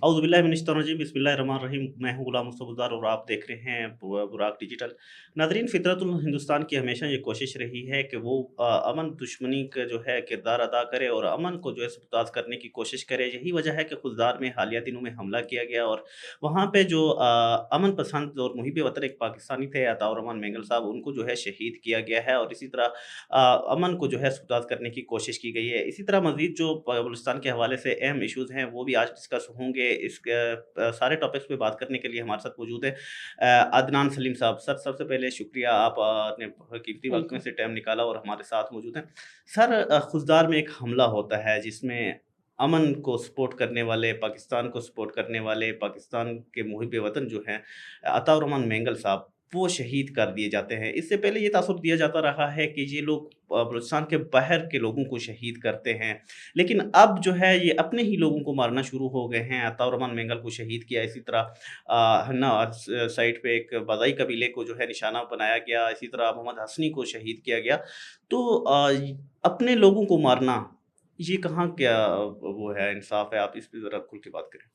औज़ुबिल्लाहिमिनश्शैतानिर्रजीम बिस्मिल्लाहिर्रहमानिर्रहीम। मैं हूँ गुलाम मुस्तफ़ा और आप देख रहे हैं बुराक डिजिटल। नाज़रीन, फ़ितरतुल हिंदुस्तान की हमेशा ये कोशिश रही है कि वो अमन दुश्मनी का जो है किरदार अदा करे और अमन को जो है सबताज़ करने की कोशिश करे। यही वजह है कि खुलदार में हालिया दिनों में हमला किया गया और वहाँ पे जो अमन पसंद और मुहिब वतन एक पाकिस्तानी थे अताउर रहमान मेंगल साहब, उनको जो है शहीद किया गया है और इसी तरह अमन को जो है सबताज़ करने की कोशिश की गई है। इसी तरह मज़ीद जो बलूचिस्तान के हवाले से अहम इश्यूज़ हैं, वो भी आज डिस्कस होंगे। इस सारे टॉपिक्स पे बात करने के लिए हमारे साथ मौजूद है अदनान सलीम साहब। सर, सबसे पहले शुक्रिया, आप ने कीमती वक़्त में वेलकम। से टाइम निकाला और हमारे साथ मौजूद हैं। सर, खुज़दार में एक हमला होता है जिसमें अमन को सपोर्ट करने वाले, पाकिस्तान को सपोर्ट करने वाले, पाकिस्तान के मुहिब वतन जो हैं अताउर रहमान मेंगल साहब, वो शहीद कर दिए जाते हैं। इससे पहले ये तासुर दिया जाता रहा है कि ये लोग बलूचिस्तान के बाहर के लोगों को शहीद करते हैं। लेकिन अब जो है ये अपने ही लोगों को मारना शुरू हो गए हैं। अताउर रहमान मेंगल को शहीद किया, इसी तरह हन्ना साइड पे एक बाज़ाई कबीले को जो है निशाना बनाया गया, इसी तरह मोहम्मद हसनी को शहीद किया गया। तो अपने लोगों को मारना, ये कहाँ क्या वो है इंसाफ़ है? आप इस पे ज़रा खुल के बात करें।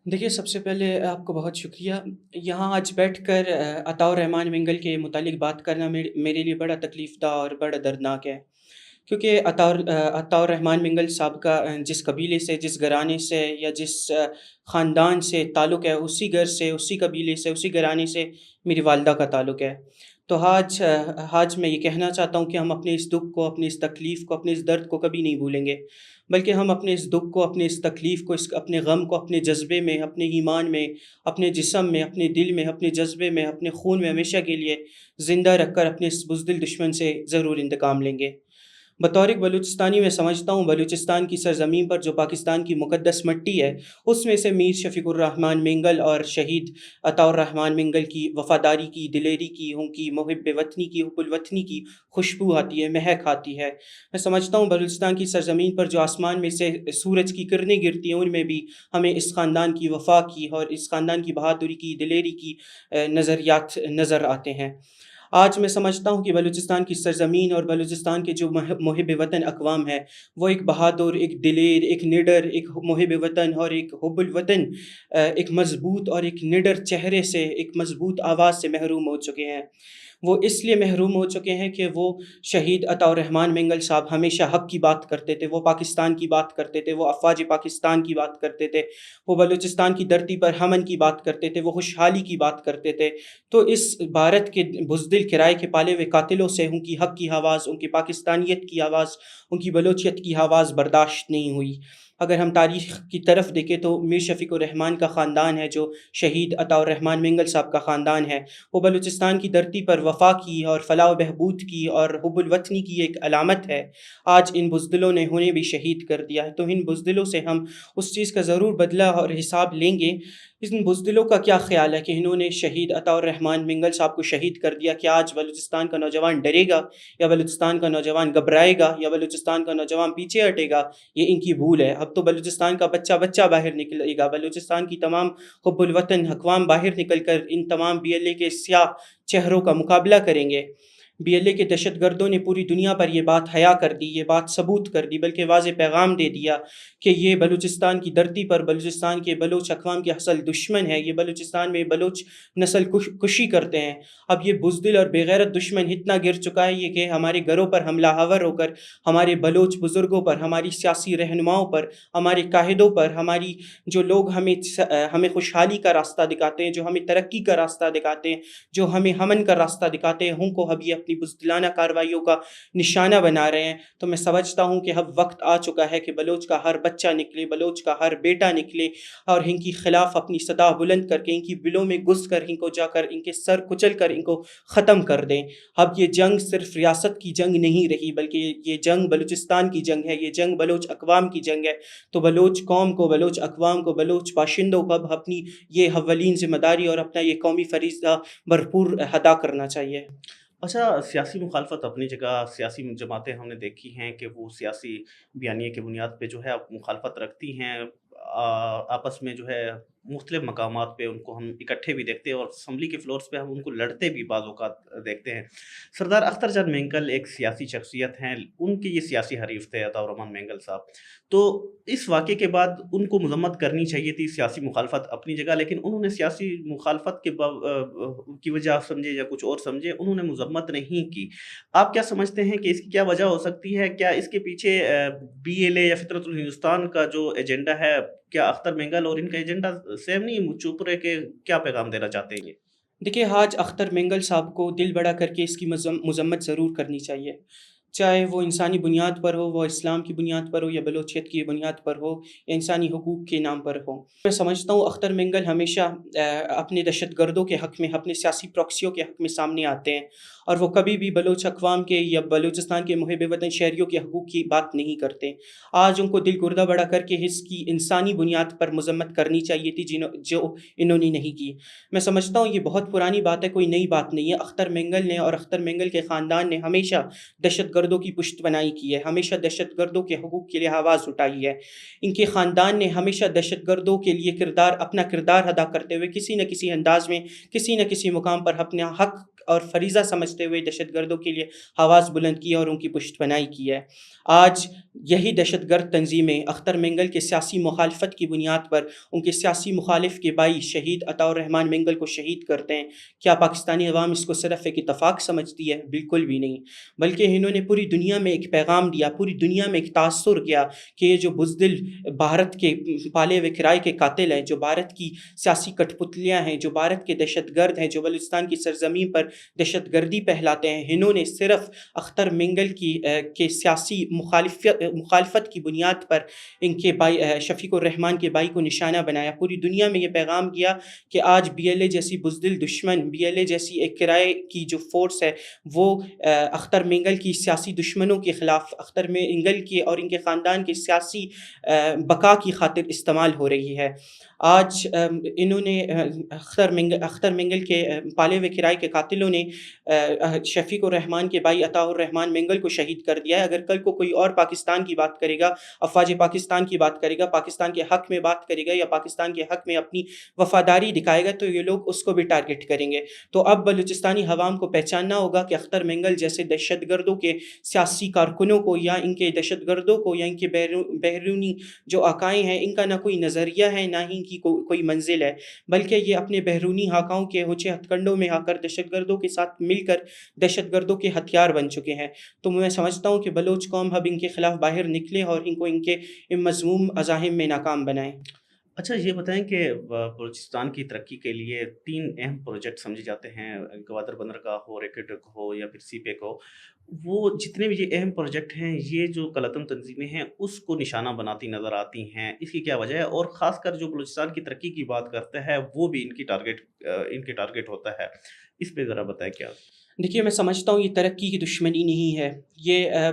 देखिए, सबसे पहले आपको बहुत शुक्रिया। यहाँ आज बैठकर अताउर रहमान मिंगल के मुतालिक बात करना मेरे लिए बड़ा तकलीफ़दा और बड़ा दर्दनाक है। क्योंकि अताउर रहमान मिंगल साहब का जिस कबीले से, जिस घराने से या जिस ख़ानदान से ताल्लुक़ है, उसी घर से, उसी कबीले से, उसी घराने से मेरी वालिदा का ताल्लुक़ है। तो आज मैं ये कहना चाहता हूँ कि हम अपने इस दुःख को, अपनी इस तकलीफ़ को, अपने इस दर्द को कभी नहीं भूलेंगे। बल्कि हम अपने इस दुःख को, अपने इस तकलीफ़ को, अपने गम को अपने जज़्बे में, अपने ईमान में, अपने जिस्म में, अपने दिल में, अपने जज़्बे में, अपने खून में हमेशा के लिए ज़िंदा रखकर अपने इस बुज़दिल दुश्मन से ज़रूर इंतक़ाम लेंगे। बतौर एक बलूचिस्तानी मैं समझता हूँ, बलूचिस्तान की सरज़मीन पर जो पाकिस्तान की मुक़द्दस मिट्टी है, उसमें से मीर शफ़ीक़ुर रहमान मिंगल और शहीद अताउर रहमान मिंगल की वफ़ादारी की, दिलेरी की, उनकी मुहिब्बे वतनी की, हुब्बुल वतनी की खुशबू आती है, महक आती है। मैं समझता हूँ बलूचिस्तान की सरज़मीन पर जो आसमान में से सूरज की किरणें गिरती हैं, उनमें भी हमें इस ख़ानदान की वफ़ा की और इस ख़ानदान की बहादुरी की, दिलेरी की नज़रियात नज़र आते हैं। आज मैं समझता हूँ कि बलूचिस्तान की सरज़मीन और बलूचिस्तान के जो मुहिब वतन अक़वाम है, वो एक बहादुर, एक दिलेर, एक निडर, एक मुहिब वतन और एक हुब्बुल वतन एक मज़बूत और एक निडर चेहरे से, एक मज़बूत आवाज़ से महरूम हो चुके हैं। वो इसलिए महरूम हो चुके हैं कि वो शहीद अताउर रहमान मिंगल साहब हमेशा हक़ की बात करते थे, वो पाकिस्तान की बात करते थे, वो अफ़वाज पाकिस्तान की बात करते थे, वो बलूचिस्तान की धरती पर अमन की बात करते थे, वो खुशहाली की बात करते थे। तो इस भारत के बुज़दिल किराए के पाले हुए कातिलों से उनकी हक़ की आवाज़, उनकी पाकिस्तानियत की आवाज़, उनकी बलोचियत की आवाज़ बर्दाश्त नहीं हुई। अगर हम तारीख़ की तरफ देखें तो मीर शफ़ीक़ुर रहमान का ख़ानदान है, जो शहीद अताउर रहमान मिंगल साहब का ख़ानदान है, वो बलूचिस्तान की धरती पर वफ़ा की और फ़लाह व बहबूद की और हुब्बुल वतनी की एक अलामत है। आज इन बुज़दिलों ने उन्हें भी शहीद कर दिया है, तो इन बुज़दिलों से हम उस चीज़ का ज़रूर बदला और हिसाब लेंगे। इन बुज़दिलों का क्या ख़्याल है कि इन्होंने शहीद अताउर रहमान मिंगल साहब को शहीद कर दिया? क्या आज बलूचिस्तान का नौजवान डरेगा या बलूचिस्तान का नौजवान घबराएगा या बलूचिस्तान का नौजवान पीछे हटेगा? ये इनकी भूल है। अब तो बलूचिस्तान का बच्चा-बच्चा बाहर निकलेगा, बलूचिस्तान की तमाम हुब्बुल वतन अक़वाम बाहर निकल कर इन तमाम बीएलए के स्याह चेहरों का मुकाबला करेंगे। बीएलए के दहशतगर्दों ने पूरी दुनिया पर ये बात हया कर दी, ये बात सबूत कर दी, बल्कि वाज़ेह पैगाम दे दिया कि ये बलूचिस्तान की धरती पर बलूचिस्तान के बलोच अक़वाम के असल दुश्मन है, ये बलूचिस्तान में बलोच नस्ल कुशी करते हैं। अब ये बुज़दिल और बेगैरत दुश्मन इतना गिर चुका है ये कि हमारे घरों पर हमला-आवर होकर हमारे बलोच बुज़ुर्गों पर, हमारी सियासी रहनुमाओं पर, हमारे कायदों पर, हमारी जो लोग हमें खुशहाली का रास्ता दिखाते हैं, जो हमें तरक्की का रास्ता दिखाते हैं, जो हमें अमन का रास्ता दिखाते हैं, उनको अब ये अपनी बुज़दिलाना कार्रवाइयों का निशाना बना रहे हैं। तो मैं समझता हूँ कि अब वक़्त आ चुका है कि बलोच का हर बच्चा निकले, बलोच का हर बेटा निकले और इनकी खिलाफ़ अपनी सदा बुलंद करके, इनकी बिलों में घुस कर, इनको जाकर इनके सर कुचल कर इनको ख़त्म कर दें। अब ये जंग सिर्फ़ रियासत की जंग नहीं रही, बल्कि ये जंग बलूचिस्तान की जंग है, ये जंग बलोच अक़वाम की जंग है। तो बलोच कौम को, बलोच अक़वाम को, बलोच बाशिंदों को अब अपनी ये अव्वलीन ज़िम्मेदारी और अपना ये कौमी फ़रीज़ा भरपूर अदा करना चाहिए। अच्छा, सियासी मुखालफत अपनी जगह, सियासी जमातें हमने देखी हैं कि वो सियासी बयानिए की बुनियाद पे जो है मुखालफत रखती हैं। आपस में जो है मुख्तलिफ मकामात पे उनको हम इकट्ठे भी देखते हैं और असम्बली के फ्लोर्स पे हम उनको लड़ते भी बाज़ औक़ात देखते हैं। सरदार अख्तर जान मेंगल एक सियासी शख्सियत हैं, उनके ये सियासी हरीफ़ थे अताउर रहमान मेंगल साहब। तो इस वाक़ये के बाद उनको मज़म्मत करनी चाहिए थी, सियासी मुखालफ़त अपनी जगह, लेकिन उन्होंने सियासी मुखालफ़त के की वजह समझे या कुछ और समझे, उन्होंने मज़म्मत नहीं की। आप क्या समझते हैं कि इसकी क्या वजह हो सकती है? क्या इसके पीछे बीएलए या फ़ितरतुल हिंदुस्तान का जो एजेंडा है, क्या अख्तर मेंगल और इनका एजेंडा सेम नहीं? चुप रह के क्या पैगाम देना चाहते हैं ये? देखिए, आज अख्तर मेंगल साहब को दिल बड़ा करके इसकी मज़म्मत ज़रूर करनी चाहिए। चाहे वो इंसानी बुनियाद पर हो, वो इस्लाम की बुनियाद पर हो या बलोचियत की बुनियाद पर हो या इंसानी हकूक़ के नाम पर हो। मैं समझता हूँ अख्तर मेंगल हमेशा अपने दहशतगर्दों के हक़ में, अपने सियासी प्रॉक्सियों के हक़ में सामने आते हैं और वो कभी भी बलोच अक़वाम के या बलूचिस्तान के मुहिब वतन शहरियों के हकूक़ की बात नहीं करते। आज उनको दिल गुर्दा बड़ा करके इसकी इंसानी बुनियाद पर मज़म्मत करनी चाहिए थी जो इन्होंने नहीं की। मैं समझता हूँ ये बहुत पुरानी बात है, कोई नई बात नहीं है। अख्तर मेंगल ने और अख्तर मेंगल के ख़ानदान ने हमेशा दहशतगर्दों की पुश्तपनाही की है, हमेशा दहशतगर्दों के हकूक़ के लिए आवाज़ उठाई है। इनके ख़ानदान ने हमेशा दहशतगर्दों के लिए अपना किरदार अदा करते हुए किसी न किसी अंदाज़ में, किसी न किसी मुकाम पर अपना हक़ और फ़रीज़ा समझते हुए दहशतगर्दों के लिए आवाज़ बुलंद की है और उनकी पुश्तपनाही की है। आज यही दहशतगर्द तंज़ीमें अख्तर मेंगल के सियासी मुखालफत की बुनियाद पर उनके सियासी मुखालिफ के भाई शहीद अताउर रहमान मेंगल को शहीद करते हैं। क्या पाकिस्तानी अवाम इसको सिर्फ़ एक इत्तफ़ाक समझती है? बिल्कुल भी नहीं। बल्कि इन्होंने पूरी दुनिया में एक पैगाम दिया, पूरी दुनिया में एक तासुर किया कि ये जो बुज़दिल भारत के पाले हुए किराए के कातिल हैं, जो भारत की सियासी कठपुतलियाँ हैं, जो भारत के दहशतगर्द हैं, जो बलूचिस्तान की सरज़मीं पर दहशतगर्दी फैलाते हैं, इन्होंने सिर्फ़ अख्तर मेंगल के सियासी मुखालफत की बुनियाद पर इनके भाई शफ़ीक़ुर रहमान के भाई को निशाना बनाया। पूरी दुनिया में ये पैगाम किया कि आज बीएलए जैसी बुज़दिल दुश्मन, बीएलए जैसी एक किराए की जो फ़ोर्स है, वो अख्तर मेंगल की सियासी दुश्मनों के ख़िलाफ़, अख्तर मेंगल के और इनके ख़ानदान के सियासी बक़ा की ख़ातिर इस्तेमाल हो रही है। आज इन्होंने अख्तर मेंगल के पाले हुए किराए के कातिलों ने शफ़ीक़ुर रहमान के भाई अताउर रहमान मेंगल को शहीद कर दिया है। अगर कल को कोई और पाकिस्तान की बात करेगा, अफ़वाज पाकिस्तान की बात करेगा, पाकिस्तान के हक़ में बात करेगा या पाकिस्तान के हक़ में अपनी वफ़ादारी दिखाएगा, तो ये लोग उसको भी टारगेट करेंगे। तो अब बलूचिस्तानी अवाम को पहचानना होगा कि अख्तर मेंगल जैसे दहशतगर्दों के सियासी कारकुनों को या इनके दहशतगर्दों को या इनके बैरूनी जो आकाएँ हैं, इनका ना कोई नज़रिया है, ना ही इनकी कोई मंज़िल है, बल्कि ये अपने बैरूनी आकाओं के ऊँचे हथकंडों में आकर दहशतगर्दों के साथ मिलकर दहशतगर्दों के हथियार बन चुके हैं। तो मैं समझता हूँ कि बलोच कौम अब इनके ख़िलाफ़ बाहर निकले और इनको इनके इन मज़मूम अज़ाहिम में नाकाम बनाएँ। अच्छा, ये बताएँ कि बलूचिस्तान की तरक्की के लिए 3 अहम प्रोजेक्ट समझे जाते हैं, गवादर बंदरगाह हो, रैकेट हो या फिर सीपेक हो। वो जितने भी ये अहम प्रोजेक्ट हैं, ये जो कलअतम तंज़ीमें हैं, उसको निशाना बनाती नज़र आती हैं। इसकी क्या वजह है? और ख़ासकर जो बलूचिस्तान की तरक्की की बात करता है, वो भी इनके टारगेट होता है। इस पे ज़रा बताएँ क्या? देखिए, मैं समझता हूँ ये तरक्की की दुश्मनी नहीं है। ये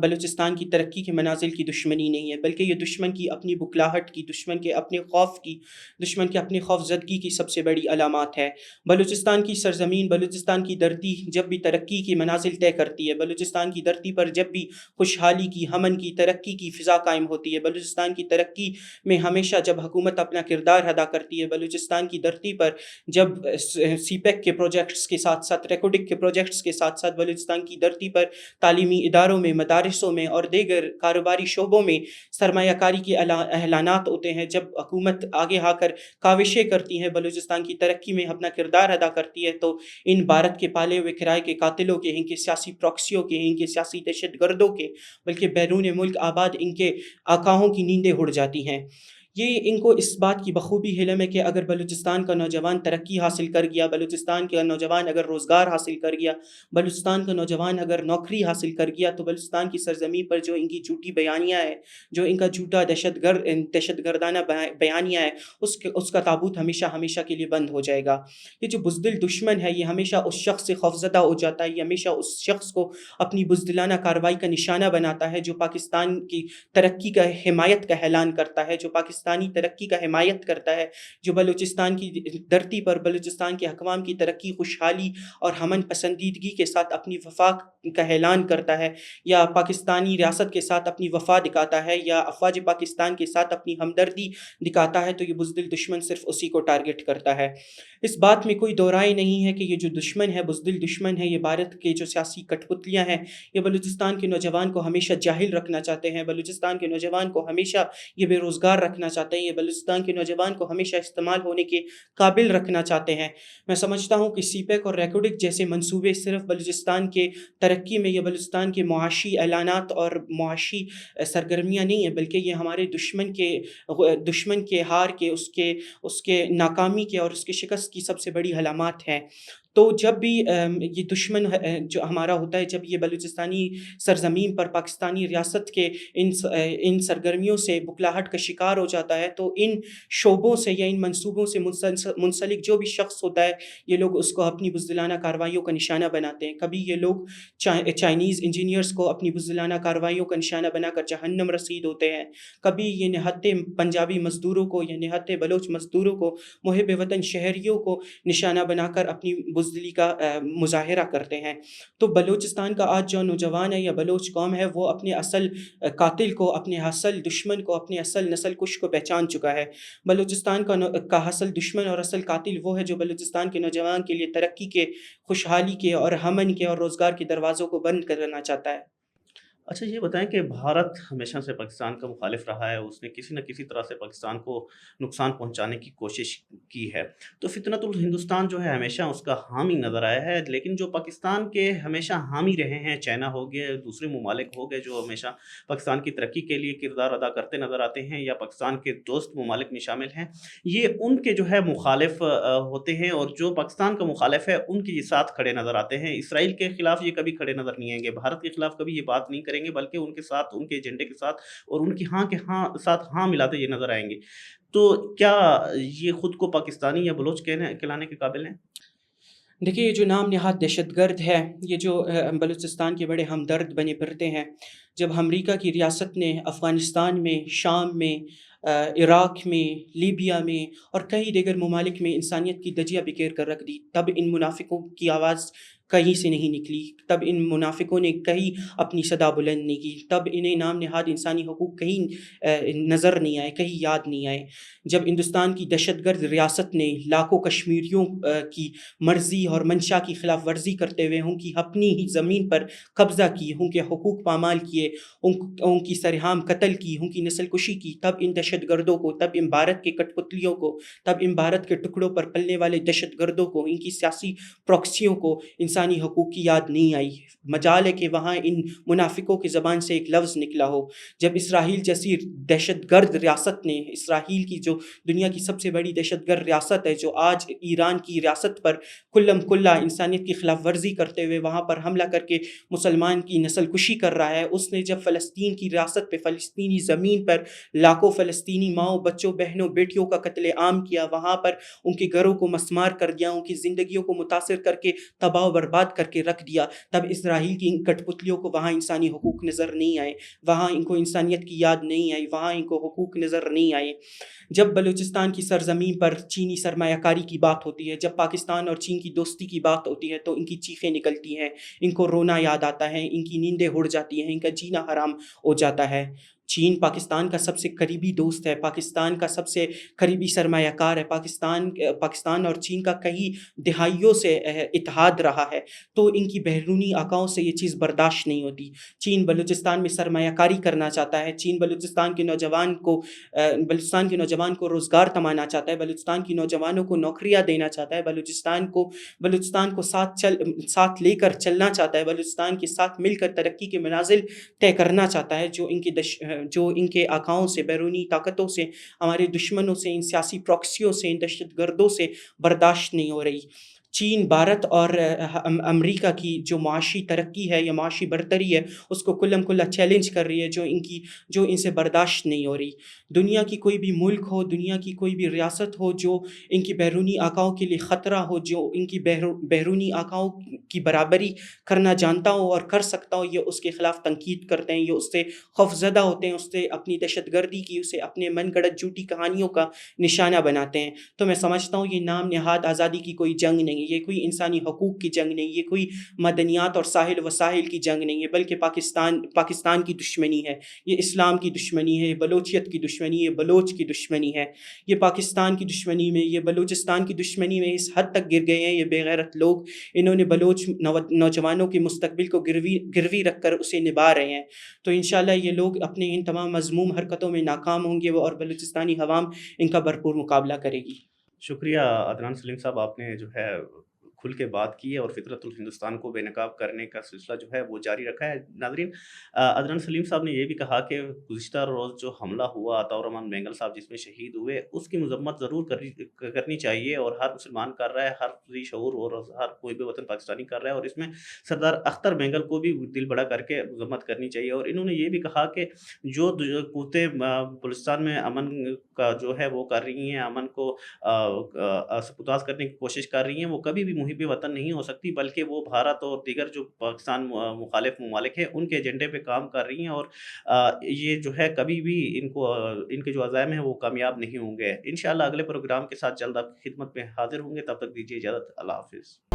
बलूचिस्तान की तरक्की के मनाज़िल की दुश्मनी नहीं है, बल्कि ये दुश्मन की अपनी बुखलाहट की, दुश्मन के अपने खौफ़ की, दुश्मन के अपनी खौफ़ज़दगी की सबसे बड़ी अलामत है। बलूचिस्तान की सरज़मीन, बलूचिस्तान की धरती जब भी तरक्की की मनाज़िल तय करती है, बलूचिस्तान की धरती पर जब भी खुशहाली की, अमन की, तरक्की की फ़िज़ा कायम होती है, बलूचिस्तान की तरक्की में हमेशा जब हुकूमत अपना किरदार अदा करती है, बलूचिस्तान की धरती पर जब सीपेक के प्रोजेक्ट्स के साथ-साथ रेकोडिक के प्रोजेक्ट्स के साथ-साथ बलूचिस्तान की धरती पर तालीमी इदारों में, मदारिसों में और दीगर कारोबारी शोबों में सरमायाकारी के ऐलानात होते हैं, जब हुकूमत आगे आकर काविशें करती हैं, बलूचिस्तान की तरक्की में अपना किरदार अदा करती है, तो इन भारत के पाले हुए किराए के कातिलों के, इनके सियासी प्रॉक्सियों के, इनके सियासी दहशतगर्दों के, बल्कि बैरून मुल्क आबाद इनके आकाओं की नींदें उड़ जाती हैं। ये इनको इस बात की बखूबी इल्म है कि अगर बलूचिस्तान का नौजवान तरक्की हासिल कर गया, बलूचिस्तान का नौजवान अगर रोज़गार हासिल कर गया, बलूचिस्तान का नौजवान अगर नौकरी हासिल कर गया, तो बलूचिस्तान की सरज़मीं पर जो इनकी झूठी बयानियाँ हैं, जो इनका झूठा दहशतगर्दाना बयानियाँ है, उसका ताबूत हमेशा के लिए बंद हो जाएगा। ये जो बुज़दिल दुश्मन है, ये हमेशा उस शख़्स से खौफ़ज़दा हो जाता है, ये हमेशा उस शख़्स को अपनी बुज़दिलाना कार्रवाई का निशाना बनाता है, जो पाकिस्तान की तरक्की का हिमायत का ऐलान करता है, जो पाकिस्तान پاکستانی ترقی کا حمایت کرتا ہے، جو بلوچستان کی دھرتی پر بلوچستان کے اقوام کی ترقی، خوشحالی اور ہمن پسندیدگی کے ساتھ اپنی وفاق کا اعلان کرتا ہے، یا پاکستانی ریاست کے ساتھ اپنی وفا دکھاتا ہے، یا افواج پاکستان کے ساتھ اپنی ہمدردی دکھاتا ہے، تو یہ بزدل دشمن صرف اسی کو ٹارگٹ کرتا ہے۔ اس بات میں کوئی دو رائے نہیں ہے کہ یہ جو دشمن ہے، بزدل دشمن ہے، یہ بھارت کے جو سیاسی کٹ پتلیاں ہیں، یہ بلوچستان کے نوجوان کو ہمیشہ جاہل رکھنا چاہتے ہیں، بلوچستان کے نوجوان کو ہمیشہ یہ بے روزگار رکھنا چاہتے ہیں، یہ بلوچستان کے نوجوان کو ہمیشہ استعمال ہونے کے قابل رکھنا چاہتے ہیں۔ میں سمجھتا ہوں کہ سی پیک اور ریکوڈک جیسے منصوبے صرف بلوچستان کے ترقی میں یا بلوچستان کے معاشی اعلانات اور معاشی سرگرمیاں نہیں ہیں، بلکہ یہ ہمارے دشمن کے ہار کے، اس کے ناکامی کے اور اس کے شکست کی سب سے بڑی علامات ہیں۔ تو جب بھی یہ دشمن جو ہمارا ہوتا ہے، جب یہ بلوچستانی سرزمین پر پاکستانی ریاست کے ان سرگرمیوں سے بکلاہٹ کا شکار ہو جاتا ہے، تو ان شعبوں سے یا ان منصوبوں سے منسلک جو بھی شخص ہوتا ہے، یہ لوگ اس کو اپنی بزدلانہ کارروائیوں کا نشانہ بناتے ہیں۔ کبھی یہ لوگ چائنیز انجینئرز کو اپنی بزدلانہ کارروائیوں کا نشانہ بنا کر جہنم رسید ہوتے ہیں، کبھی یہ نہتے پنجابی مزدوروں کو یا نہتے بلوچ مزدوروں کو، محب وطن شہریوں کو نشانہ بنا کر اپنی بزدلی کا مظاہرہ کرتے ہیں۔ تو بلوچستان کا آج جو نوجوان ہے یا بلوچ قوم ہے، وہ اپنے اصل قاتل کو، اپنے اصل دشمن کو، اپنے اصل نسل کش کو پہچان چکا ہے۔ بلوچستان کا اصل دشمن اور اصل قاتل وہ ہے جو بلوچستان کے نوجوان کے لیے ترقی کے، خوشحالی کے اور امن کے اور روزگار کے دروازوں کو بند کرنا چاہتا ہے۔ اچھا یہ بتائیں کہ بھارت ہمیشہ سے پاکستان کا مخالف رہا ہے، اس نے کسی نہ کسی طرح سے پاکستان کو نقصان پہنچانے کی کوشش کی ہے، تو فطرت الہندوستان جو ہے ہمیشہ اس کا حامی نظر آیا ہے، لیکن جو پاکستان کے ہمیشہ حامی رہے ہیں، چائنا ہو گئے، دوسرے ممالک ہو گئے جو ہمیشہ پاکستان کی ترقی کے لیے کردار ادا کرتے نظر آتے ہیں، یا پاکستان کے دوست ممالک میں شامل ہیں، یہ ان کے جو ہے مخالف ہوتے ہیں، اور جو پاکستان کا مخالف ہے ان کے ساتھ کھڑے نظر آتے ہیں۔ اسرائیل کے خلاف یہ کبھی کھڑے نظر نہیں آئیں گے، بھارت کے خلاف کبھی یہ بات نہیں کریں گے، بلکہ ان کے ساتھ، ان کے ایجنڈے کے ساتھ اور ان کی ہاں کے ہاں ساتھ ہاں ملاتے یہ نظر آئیں گے۔ تو کیا یہ خود کو پاکستانی یا بلوچ کہلانے کے قابل ہیں؟ دیکھیے، یہ جو نام نہاد دہشت گرد ہے، یہ جو بلوچستان کے بڑے ہمدرد بنے پھرتے ہیں، جب امریکہ کی ریاست نے افغانستان میں، شام میں، عراق میں، لیبیا میں اور کئی دیگر ممالک میں انسانیت کی دھجیاں بکھیر کر رکھ دی، تب ان منافقوں کی آواز کہیں سے نہیں نکلی، تب ان منافقوں نے کہیں اپنی صدا بلند نہیں کی، تب انہیں نام نہاد انسانی حقوق کہیں نظر نہیں آئے، کہیں یاد نہیں آئے۔ جب ہندوستان کی دہشت گرد ریاست نے لاکھوں کشمیریوں کی مرضی اور منشا کی خلاف ورزی کرتے ہوئے ان کی اپنی ہی زمین پر قبضہ کی، ان کے حقوق پامال کیے، ان کی سرعام قتل کی، ان کی نسل کشی کی، تب ان دہشت گردوں کو، تب ان بھارت کے کٹ پتلیوں کو، تب ان بھارت کے ٹکڑوں پر پلنے والے دہشت گردوں کو، ان کی سیاسی پراکسیوں کو انسانی حقوق کی یاد نہیں آئی۔ مجال ہے کہ وہاں ان منافقوں کی زبان سے ایک لفظ نکلا ہو۔ جب اسرائیل جیسی دہشت گرد ریاست نے، اسرائیل کی جو دنیا کی سب سے بڑی دہشت گرد ریاست ہے، جو آج ایران کی ریاست پر کلم کلا انسانیت کی خلاف ورزی کرتے ہوئے وہاں پر حملہ کر کے مسلمان کی نسل کشی کر رہا ہے، اس نے جب فلسطین کی ریاست پہ، فلسطینی زمین پر لاکھوں فلسطینی ماؤں، بچوں، بہنوں، بیٹیوں کا قتل عام کیا، وہاں پر ان کے گھروں کو مسمار کر دیا، ان کی زندگیوں کو متاثر کر کے تباہ و برباد کر کے رکھ دیا، تب اسرائیل کی ان کٹ پتلیوں کو وہاں انسانی حقوق نظر نہیں آئے، وہاں ان کو انسانیت کی یاد نہیں آئی، وہاں ان کو حقوق نظر نہیں آئے۔ جب بلوچستان کی سرزمین پر چینی سرمایہ کاری کی بات ہوتی ہے، جب پاکستان اور چین کی دوستی کی بات ہوتی ہے، تو ان کی چیخیں نکلتی ہیں، ان کو رونا یاد آتا ہے، ان کی نیندیں اڑ جاتی ہیں، ان کا جینا حرام ہو جاتا ہے۔ چین پاکستان کا سب سے قریبی دوست ہے، پاکستان کا سب سے قریبی سرمایہ کار ہے، پاکستان اور چین کا کئی دہائیوں سے اتحاد رہا ہے، تو ان کی بیرونی آقاؤں سے یہ چیز برداشت نہیں ہوتی۔ چین بلوچستان میں سرمایہ کاری کرنا چاہتا ہے، چین بلوچستان کے نوجوان کو روزگار تمانا چاہتا ہے، بلوچستان کی نوجوانوں کو نوکریاں دینا چاہتا ہے، بلوچستان کو ساتھ لے کر چلنا چاہتا ہے، بلوچستان کے ساتھ مل کر ترقی کے منازل طے کرنا چاہتا ہے، جو ان کے آقاؤں سے، بیرونی طاقتوں سے، ہمارے دشمنوں سے، ان سیاسی پراکسیوں سے، ان دہشت گردوں سے برداشت نہیں ہو رہی۔ चीन, भारत और अमेरिका की जो माशी तरक्की है या माशी बरतरी है, उसको कुल्लम-कुल्ला चैलेंज कर रही है, जो इनसे बर्दाश्त नहीं हो रही। दुनिया की कोई भी मुल्क हो, दुनिया की कोई भी रियासत हो, जो इनकी बैरूनी आकाओं के लिए ख़तरा हो, जो इनकी बैरूनी आकाओं की बराबरी करना जानता हो और कर सकता हो, ये उसके ख़िलाफ़ तनकीद करते हैं, ये उससे खौफ़ज़दा होते हैं, उससे अपनी दहशतगर्दी की, उसे अपने मनगढ़ंत झूठी कहानियों का निशाना बनाते हैं। तो मैं समझता हूँ ये नाम नेहाद आज़ादी की कोई जंग नहीं, ये कोई इंसानी हकूक़ की जंग नहीं, ये कोई मदनियात और साहिल वसाइल की जंग नहीं है, बल्कि पाकिस्तान की दुश्मनी है। ये इस्लाम की दुश्मनी है, ये बलोचियत की दुश्मनी है, ये बलोच की दुश्मनी है। ये पाकिस्तान की दुश्मनी में, ये बलूचिस्तान की दुश्मनी में इस हद तक गिर गए हैं ये बेगैरत लोग, इन्होंने बलोच नौजवानों के मुस्तकबिल को गिरवी रख कर उसे निभा रहे हैं। तो इंशाअल्लाह ये लोग अपने इन तमाम मज़मूम हरकतों में नाकाम होंगे और बलूचिस्तानी अवाम इनका भरपूर मुकाबला करेगी। शुक्रिया अदनान सलीम साहब, आपने जो है खुल के बात की है और फ़ितरतुल हिंदुस्तान को बेनकाब करने का सिलसिला जो है वो जारी रखा है। नाज़रीन, अदनान सलीम साहब ने ये भी कहा कि गुज़िश्ता रोज़ जो हमला हुआ अताउर रहमान बेंगल साहब जिसमें शहीद हुए, उसकी मज़म्मत ज़रूर करनी चाहिए और हर मुसलमान कर रहा है, हर ज़ी शऊर और हर कोई भी वतन पाकिस्तानी कर रहा है और इसमें सरदार अख्तर बेंगल को भी दिल बड़ा करके मज़म्मत करनी चाहिए। और इन्होंने ये भी कहा कि जो क़ुव्वतें बलूचिस्तान में अमन का जो है वो कर रही हैं, अमन को सबुताज़ करने की कोशिश कर रही हैं, वो कभी भी मुहिब वतन नहीं हो सकती, बल्कि वो भारत और दीगर जो पाकिस्तान मुखालिफ ममालिक हैं, उनके एजेंडे पे काम कर रही हैं और ये जो है कभी भी इनके जो अज़ाइम हैं वो कामयाब नहीं होंगे। इंशाअल्लाह अगले प्रोग्राम के साथ जल्द आपकी खिदमत में हाज़िर होंगे, तब तक दीजिए इजाज़त। अल्लाह हाफ़िज़।